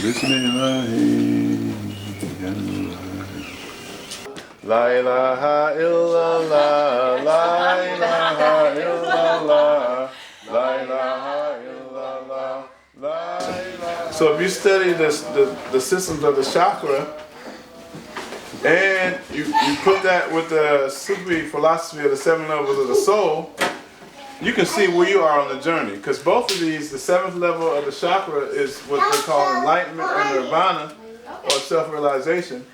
Bismillah. La ilaha illallah, la ilaha illallah, la ilaha illallah, la ilaha. So if you study the systems of the chakra, and you put that with the Sufi philosophy of the 7 levels of the soul, you can see where you are on the journey. Because both of these, the 7th level of the chakra is what they call enlightenment and nirvana, or self-realization.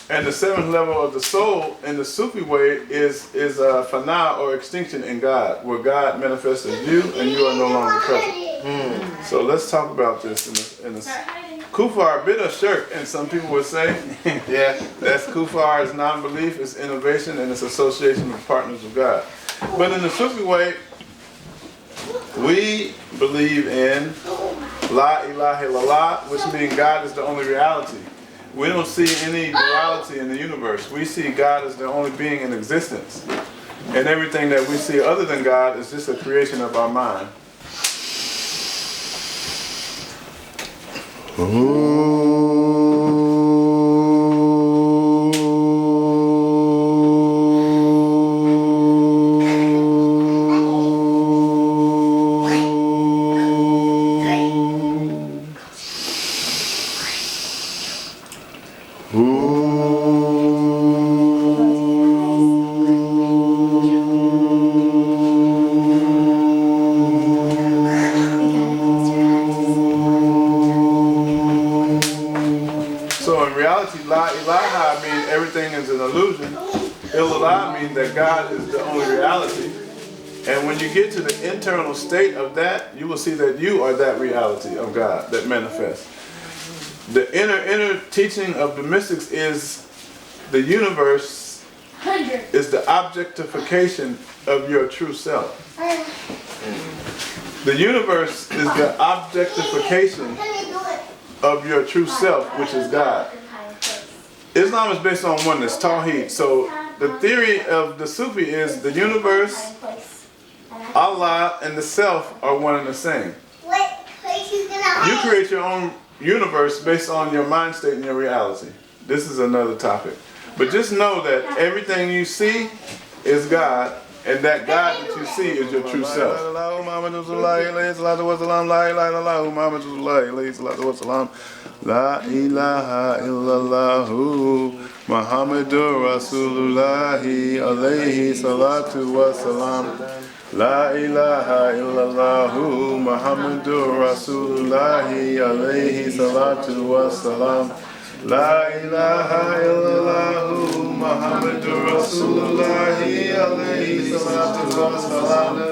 And the 7th level of the soul in the Sufi way is fana, or extinction in God, where God manifests as you and you are no longer present. So let's talk about this in this. Kufar, bit of shirk, and some people would say, yeah, that's kufar, is non-belief, it's innovation, and it's association with partners of God. But in the Sufi way, we believe in La ilaha illallah, which means God is the only reality. We don't see any duality in the universe. We see God as the only being in existence. And everything that we see other than God is just a creation of our mind. That God is the only reality. And when you get to the internal state of that, you will see that you are that reality of God that manifests. The inner teaching of the mystics is the universe is the objectification of your true self. The universe is the objectification of your true self, which is God. Islam is based on oneness, Tawheed. So the theory of the Sufi is the universe, Allah, and the self are one and the same. You create your own universe based on your mind state and your reality. This is another topic. But just know that everything you see is God, and that God that you see is your true self. La ilaha illallah Muhammadur Rasulullahi alayhi salatu wa salam. La ilaha illallah Muhammadur Rasulullahi alayhi salatu wa salam. La ilaha illallah Muhammadur Rasulullahi alayhi salatu wa salam.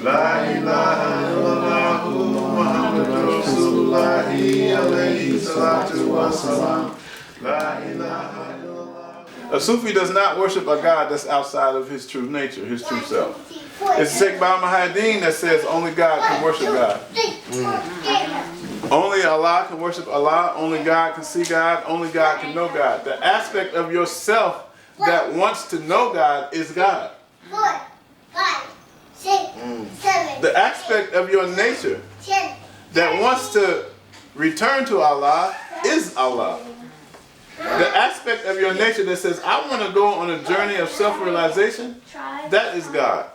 La ilaha illallah Muhammadur Rasulullahi alayhi salatu wa salam. La ilaha illallah. A Sufi does not worship a God that's outside of his true nature, his true self. It's Sheikh Baha'u'llah that says only God can worship God. Only Allah can worship Allah, only God can see God, only God can know God. The aspect of yourself that wants to know God is God. 4, 5, 6, 7. The aspect of your nature that wants to return to Allah is Allah. The aspect of your nature that says, I want to go on a journey of self-realization, that is God.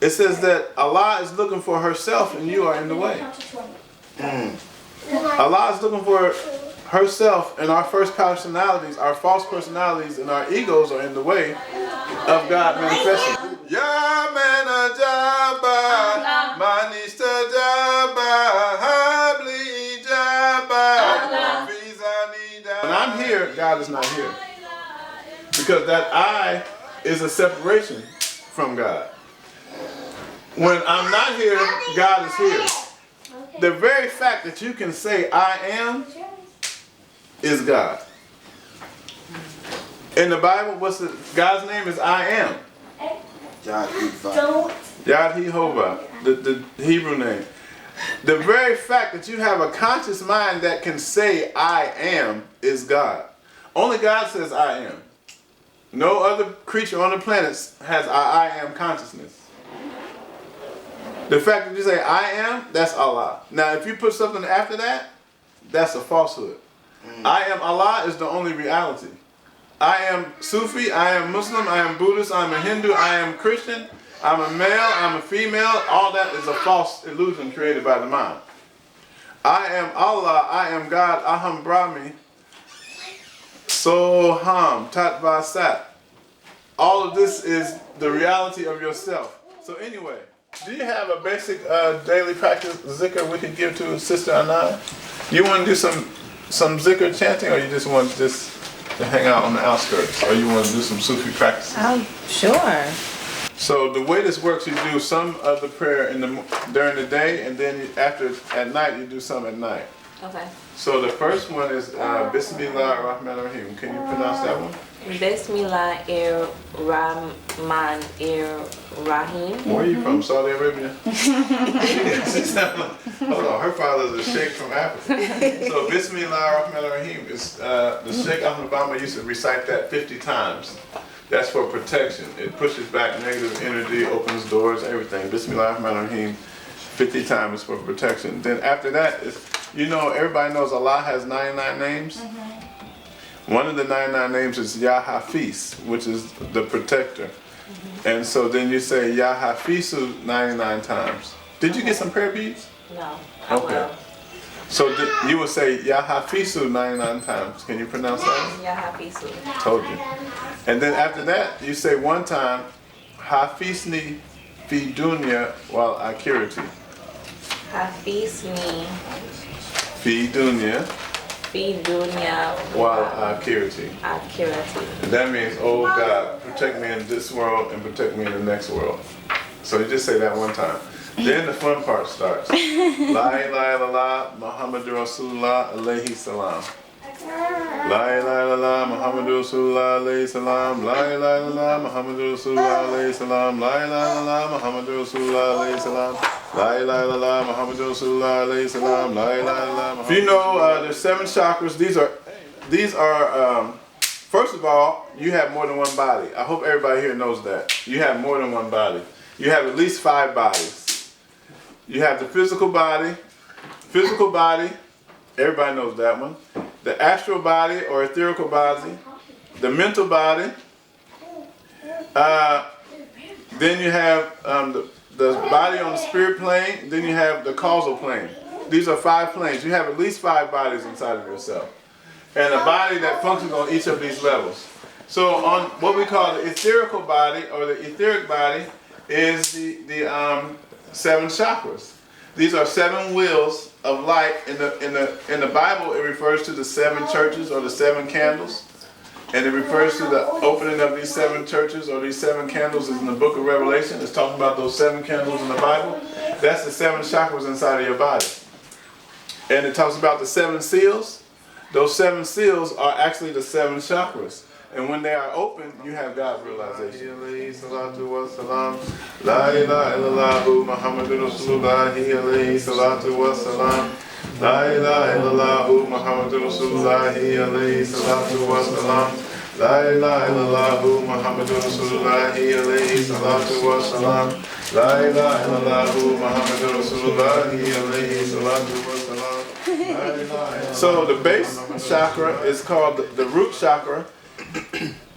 It says that Allah is looking for herself and you are in the way. Allah is looking for herself, and our first personalities, our false personalities, and our egos are in the way of God manifesting. Ya man ajaba, man istajaba, habli ijaba, fizanida. When I'm here, God is not here. Because that I is a separation from God. When I'm not here, God is here. The very fact that you can say I am is God. In the Bible, God's name is I am. Yad-Jehovah, the Hebrew name. The very fact that you have a conscious mind that can say I am is God. Only God says I am. No other creature on the planet has I am consciousness. The fact that you say I am, that's Allah. Now if you put something after that, that's a falsehood. I am Allah is the only reality. I am Sufi, I am Muslim, I am Buddhist, I am a Hindu, I am Christian, I'm a male, I'm a female. All that is a false illusion created by the mind. I am Allah, I am God, Aham Brahmi, Soham, Tatva Sat. All of this is the reality of yourself. So anyway, do you have a basic daily practice zikr we could give to Sister Anna? You want to do some zikr chanting, or you just want to hang out on the outskirts, or you want to do some Sufi practices? Sure. So the way this works, you do some of the prayer during the day, and then at night you do some at night. Okay. So the first one is Bismillah Ar-Rahman Rahim. Can you pronounce that one? Bismillah Ar-Rahman Rahim. Where are you from? Saudi Arabia? Hold on, her father's a sheikh from Africa. So Bismillah Ar-Rahman Rahim is the Sheikh Ahmed Obama used to recite that 50 times. That's for protection. It pushes back negative energy, opens doors, everything. Bismillah Ar-Rahman Rahim 50 times for protection. Then after that, everybody knows Allah has 99 names. One of the 99 names is Ya Hafiz, which is the protector. And so then you say Ya Hafizu 99 times. Did you get some prayer beads? No. Okay. So you would say Ya Hafizu 99 times. Can you pronounce that? Ya Hafizu. Told you. And then after that, you say one time Hafizni fi dunya wal akhirati. Hafizni Fi dunya fi dunya wal akhirati. akhirati. That means, oh God, protect me in this world and protect me in the next world. So you just say that one time. Then the fun part starts. La ilaha illallah Muhammadur Rasulullah alayhi salam. La ilaha illallah Muhammadur Rasulullah alayhi salam. La ilaha illallah Muhammadur Rasulullah alayhi salam. La ilaha illallah Muhammadur Rasulullah alayhi salam. La ilaha illallah Muhammadur Rasulullah alayhi salam. La ilaha illallah. If you know there's 7 chakras, these are first of all, you have more than one body. I hope everybody here knows that. You have more than one body. You have at least 5 bodies. You have the physical body, everybody knows that one. The astral body or etherical body, the mental body. Then you have the body on the spirit plane. Then you have the causal plane. These are 5 planes. You have at least 5 bodies inside of yourself. And a body that functions on each of these levels. So on what we call the etherical body or the etheric body is the 7 chakras. These are 7 wheels of light. In the Bible, it refers to the 7 churches or the 7 candles, and it refers to the opening of these 7 churches or these 7 candles is in the book of Revelation. It's talking about those 7 candles in the Bible. That's the 7 chakras inside of your body. And it talks about the 7 seals. Those 7 seals are actually the 7 chakras. And when they are open, you have God's realization. La ilaha illallah Muhammadur Rasulullah alayhi salatu wa salam. La ilaha illallah Muhammadur Rasulullah alayhi salatu wa salam. La ilaha illallah Muhammadur Rasulullah alayhi salatu wa salam. La ilaha illallah Muhammadur Rasulullah alayhi salatu wa salam. So the base chakra is called the root chakra.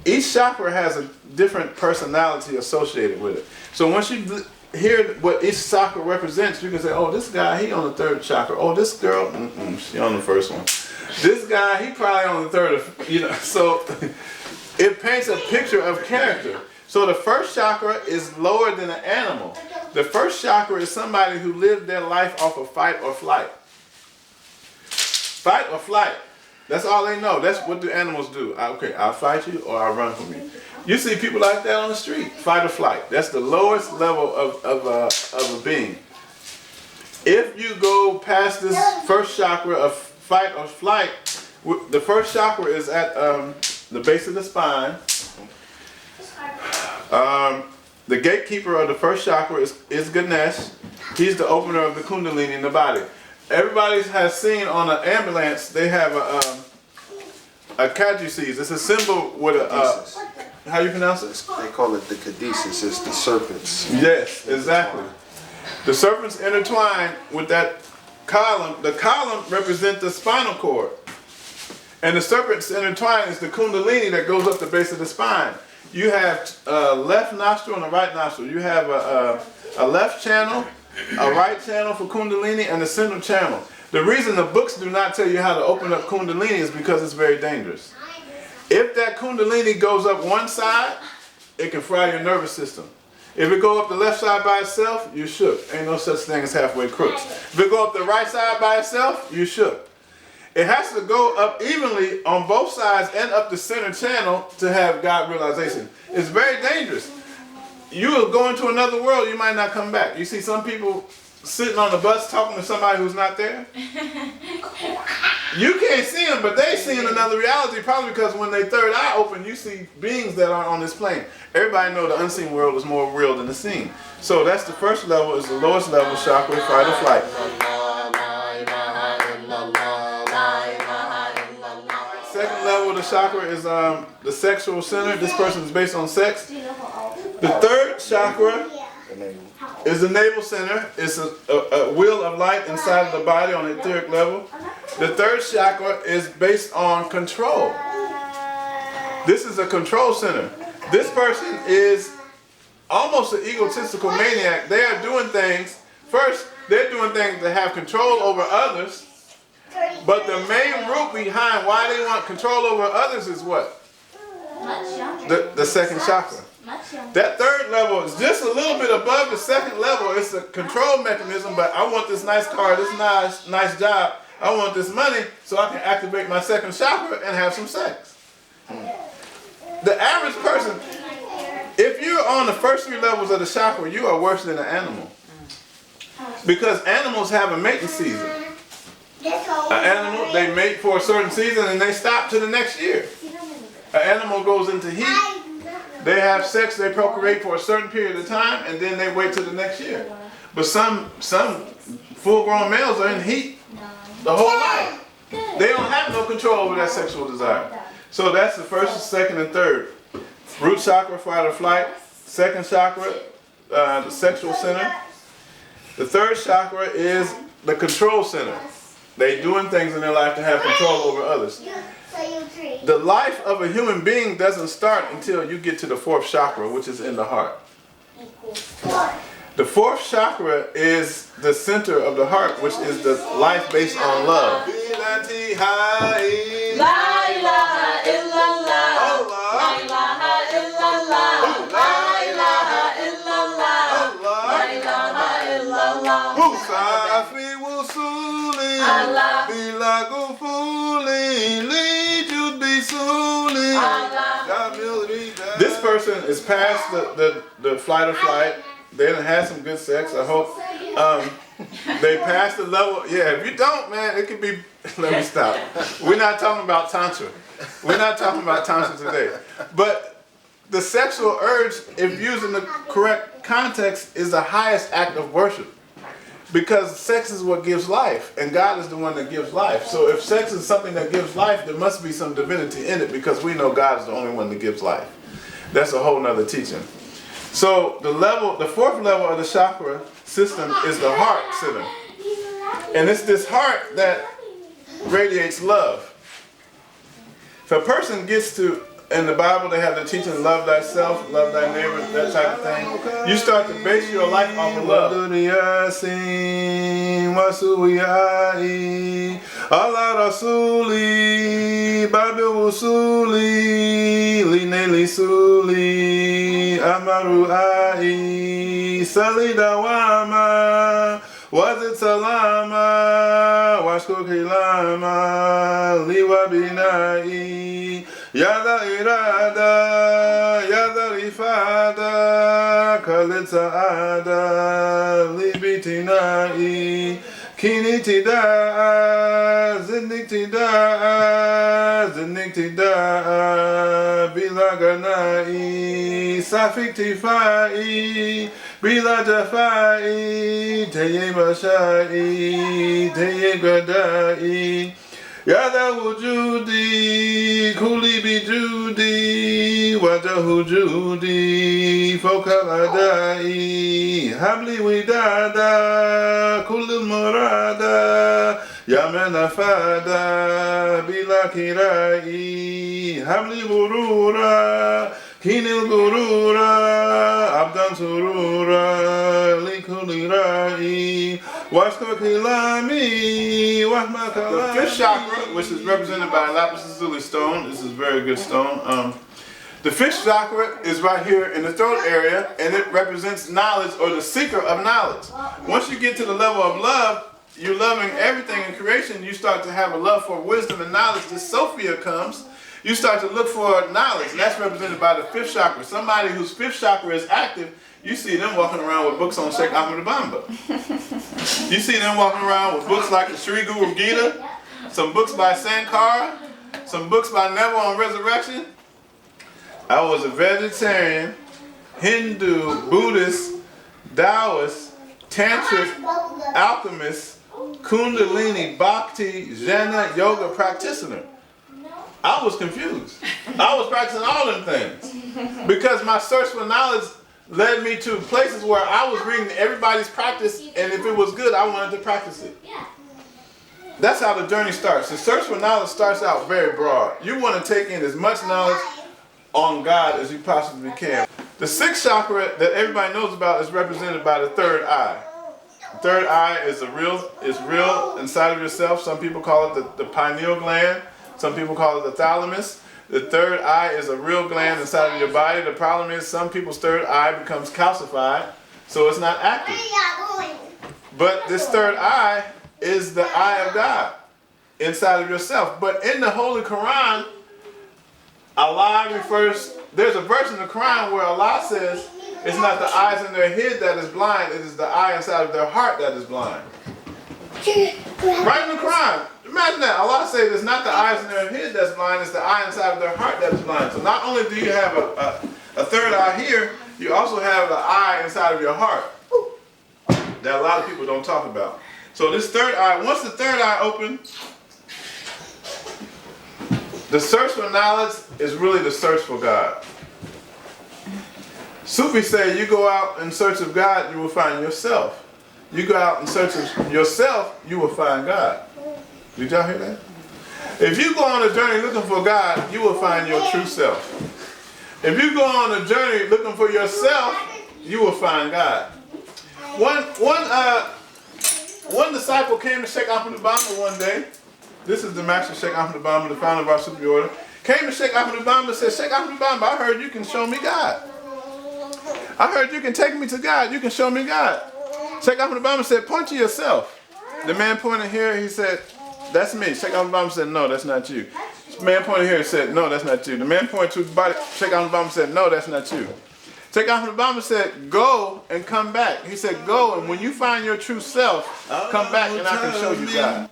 Each chakra has a different personality associated with it. So once you hear what each chakra represents, you can say, oh, this guy, he on the 3rd chakra. Oh, this girl, she on the 1st one. This guy, he probably on the 3rd. So it paints a picture of character. So the 1st chakra is lower than an animal. The 1st chakra is somebody who lived their life off of fight or flight. Fight or flight. That's all they know. That's what do animals do. Okay, I'll fight you or I'll run from you. You see people like that on the street, fight or flight. That's the lowest level of a being. If you go past this 1st chakra of fight or flight, the 1st chakra is at the base of the spine. The gatekeeper of the 1st chakra is Ganesh. He's the opener of the Kundalini in the body. Everybody has seen on an ambulance, they have a caduceus. It's a symbol with how you pronounce it? They call it the caduceus. It's the serpents. Yes, exactly. The serpents intertwine with that column. The column represents the spinal cord. And the serpents intertwined is the kundalini that goes up the base of the spine. You have a left nostril and a right nostril. You have a left channel, a right channel for kundalini, and a central channel. The reason the books do not tell you how to open up kundalini is because it's very dangerous. If that kundalini goes up one side, it can fry your nervous system. If it go up the left side by itself, you're shook. Ain't no such thing as halfway crooks. If it go up the right side by itself, you're shook. It has to go up evenly on both sides and up the center channel to have God realization. It's very dangerous. You will go into another world, you might not come back. You see some people sitting on the bus talking to somebody who's not there. You can't see them, but they see in another reality, probably because when their third eye open, you see beings that aren't on this plane. Everybody know the unseen world is more real than the seen. So that's the first level, is the lowest level chakra, fight or flight. Second level of the chakra is the sexual center. This person is based on sex. The third chakra is the navel center. It's a wheel of light inside of the body on the etheric level. The third chakra is based on control. This is a control center. This person is almost an egotistical maniac. They are doing things, first, they're doing things to have control over others. But the main root behind why they want control over others is what? The second chakra. That third level is just a little bit above the second level. It's a control mechanism, but I want this nice car, this nice job. I want this money so I can activate my second chakra and have some sex. The average person, if you're on the first three levels of the chakra, you are worse than an animal. Because animals have a mating season. An animal, they mate for a certain season and they stop to the next year. An animal goes into heat, they have sex, they procreate for a certain period of time, and then they wait till the next year. But some full-grown males are in heat the whole life. They don't have no control over that sexual desire. So that's the first, second, and third. Root chakra, fight or flight. Second chakra, the sexual center. The third chakra is the control center. They doing things in their life to have control over others. The life of a human being doesn't start until you get to the fourth chakra, which is in the heart. The fourth chakra is the center of the heart, which is the life based on love. La ilaha illallah. La ilaha illallah. La ilaha illallah. La ilaha illallah. Musafi wusuli. Allah. Bila gufuli. Lijud bisuli. This person is past the flight or flight. They done had some good sex, I hope. They passed the level. Yeah, if you don't, man, it could be. Let me stop. We're not talking about Tantra. We're not talking about Tantra today. But the sexual urge, if used in the correct context, is the highest act of worship. Because sex is what gives life, and God is the one that gives life. So if sex is something that gives life, there must be some divinity in it, because we know God is the only one that gives life. That's a whole nother teaching. So the fourth level of the chakra system is the heart center. And it's this heart that radiates love. If a person gets to, in the Bible they have the teaching, love thyself, love thy neighbor, that type of thing. You start to base your life off of love. Allah Rasuli, Babu Usuli, Lineli Suli, Amaru Ai, Salidawama, Wazit Salama, Washko Kilama, Liwa Binai, Yada Irada, Yada Rifada, Kalitza Ada, Libitinai, Kinitida, Ziniktida, Ziniktida, Bilaganai, Safiktifai, Bilajafai, Teye Mashai, Teye Gadai, Yada wujudi, kuli bijudi, wajahu judi, fokaladai, habli widada, kulil murada, yamana fada, bila kirai, habli burura, kinil gurura, abdan surura, likuli rai, washka kilami, wahma kalami. The fifth chakra, which is represented by a lapis lazuli stone, this is a very good stone. The fifth chakra is right here in the throat area, and it represents knowledge or the seeker of knowledge. Once you get to the level of love, you're loving everything in creation, you start to have a love for wisdom and knowledge. This Sophia comes, you start to look for knowledge, and that's represented by the fifth chakra. Somebody whose fifth chakra is active, you see them walking around with books on Sheikh Ahmed Bamba. You see them walking around with books like the Sri Guru Gita, some books by Sankara, some books by Navel on resurrection. I was a vegetarian, Hindu, Buddhist, Taoist, Tantric, alchemist, Kundalini, Bhakti, Jnana, yoga practitioner. I was confused. I was practicing all them things because my search for knowledge led me to places where I was reading everybody's practice, and if it was good, I wanted to practice it. That's how the journey starts. The search for knowledge starts out very broad. You want to take in as much knowledge on God as you possibly can. The sixth chakra that everybody knows about is represented by the third eye. The third eye is real inside of yourself. Some people call it the pineal gland. Some people call it the thalamus. The third eye is a real gland inside of your body. The problem is some people's third eye becomes calcified, so it's not active. But this third eye is the eye of God inside of yourself. But in the Holy Quran, Allah refers, there's a verse in the Quran where Allah says, it's not the eyes in their head that is blind, it is the eye inside of their heart that is blind. Right in the Quran. Imagine that. Allah says it's not the eyes in their head that's blind, it's the eye inside of their heart that is blind. So not only do you have a third eye here, you also have the eye inside of your heart that a lot of people don't talk about. So this third eye, once the third eye opens, the search for knowledge is really the search for God. Sufi say you go out in search of God, you will find yourself. You go out in search of yourself, you will find God. Did y'all hear that? If you go on a journey looking for God, you will find your true self. If you go on a journey looking for yourself, you will find God. One disciple came to Sheikh Ahmed Bamba one day. This is the master Sheikh Ahmed Bamba, the founder of our Sufi order. Came to Sheikh Ahmed Bamba and said, Sheikh Ahmed Bamba, I heard you can show me God. I heard you can take me to God. You can show me God. Sheikh Ahmed Bamba said, point to yourself. The man pointed here, he said, that's me. Sheikh Ahmed Bamba said, no, that's not you. The man pointed here and said, no, that's not you. The man pointed to his body. Sheikh Ahmed Bamba said, no, that's not you. Sheikh Ahmed Bamba said, go and come back. He said, go, and when you find your true self, come back and I can show you God.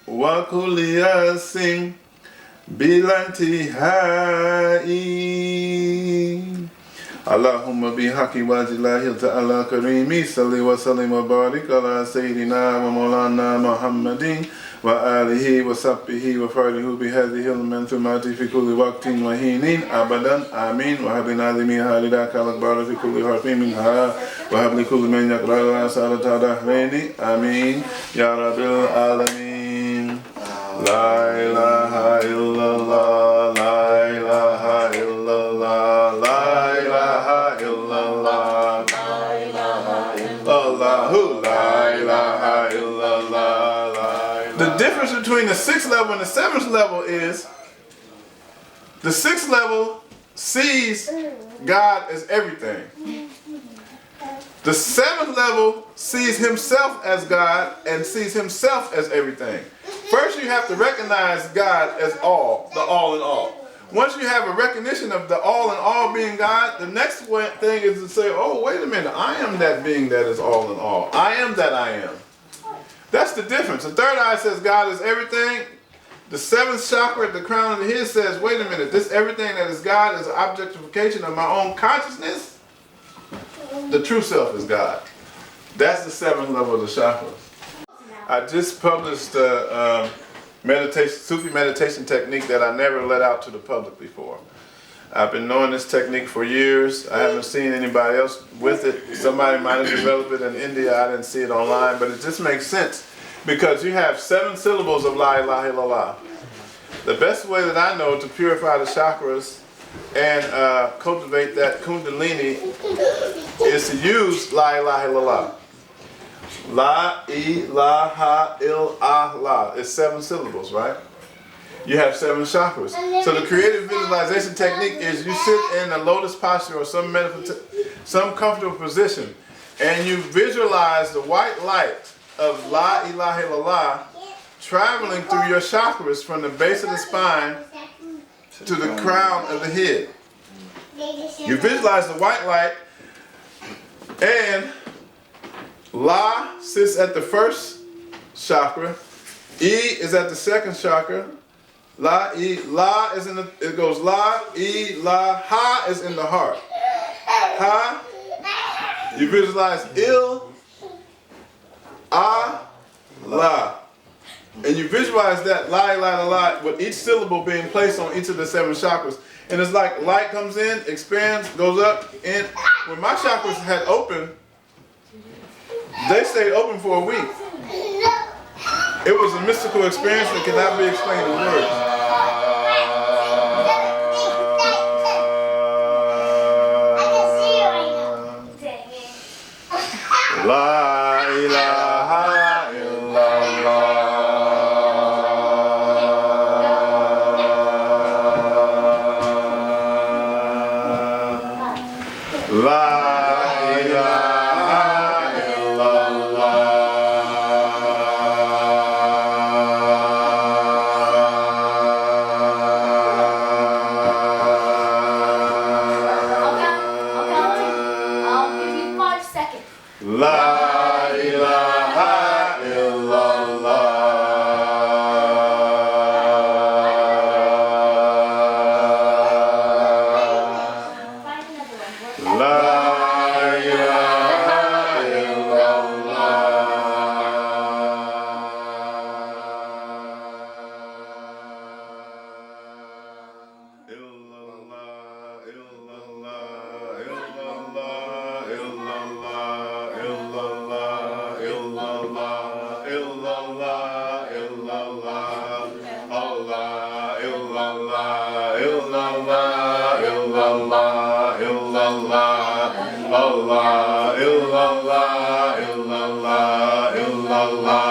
Wa kulli yasin bilantihai. Allahumma bihaqi wajillahi ta'ala karimi salli wa sallim wa barik ala sayyidina wa maulana Muhammadin wa alihi wa sahbihi wa farihu bihadhihi al-manthumati fi kulli waqtin wa hinin abadan amin wa habina limi halidaka al-akbar fi kulli harfin minha wa habli kulli man yaqra'u salata dahraini amin ya rabbil alamin. La ilaha illallah, la ilaha illallah, la ilaha illallah, la ilaha illallah, la ilaha illallah. The difference between the sixth level and the seventh level is the sixth level sees God as everything. The seventh level sees himself as God and sees himself as everything. First, you have to recognize God as all, the all in all. Once you have a recognition of the all in all being God, the next thing is to say, oh, wait a minute, I am that being that is all in all. I am that I am. That's the difference. The third eye says God is everything. The seventh chakra at the crown of the head says, wait a minute, this everything that is God is an objectification of my own consciousness. The true self is God. That's the seventh level of the chakras. I just published Sufi meditation technique that I never let out to the public before. I've been knowing this technique for years. I haven't seen anybody else with it. Somebody might have developed it in India. I didn't see it online, but it just makes sense because you have 7 syllables of La ilaha illallah. The best way that I know to purify the chakras and cultivate that kundalini is to use La ilaha illallah. La ilaha illallah. It's 7 syllables, right? You have 7 chakras. So the creative visualization technique is you sit in a lotus posture or some comfortable position and you visualize the white light of La ilaha illallah traveling through your chakras from the base of the spine to the crown of the head. You visualize the white light, and La sits at the first chakra, E is at the second chakra, La is in the, it goes La, E, La, Ha is in the heart. Ha, you visualize Il, Ah, La. And you visualize that La ilaha illallah with each syllable being placed on each of the 7 chakras. And it's like light comes in, expands, goes up, and when my chakras had opened, they stayed open for a week. It was a mystical experience that cannot be explained in words. La ilaha illallah. La ilaha illallah. I'll give you 5 seconds. La ilaha illallah. Find another one. La ilaha illallah. Illallah, illallah, illallah, illallah, illallah, illallah, illallah, illallah, Allah, illallah, illallah, illallah, illallah, Allah, illallah, illallah, illallah.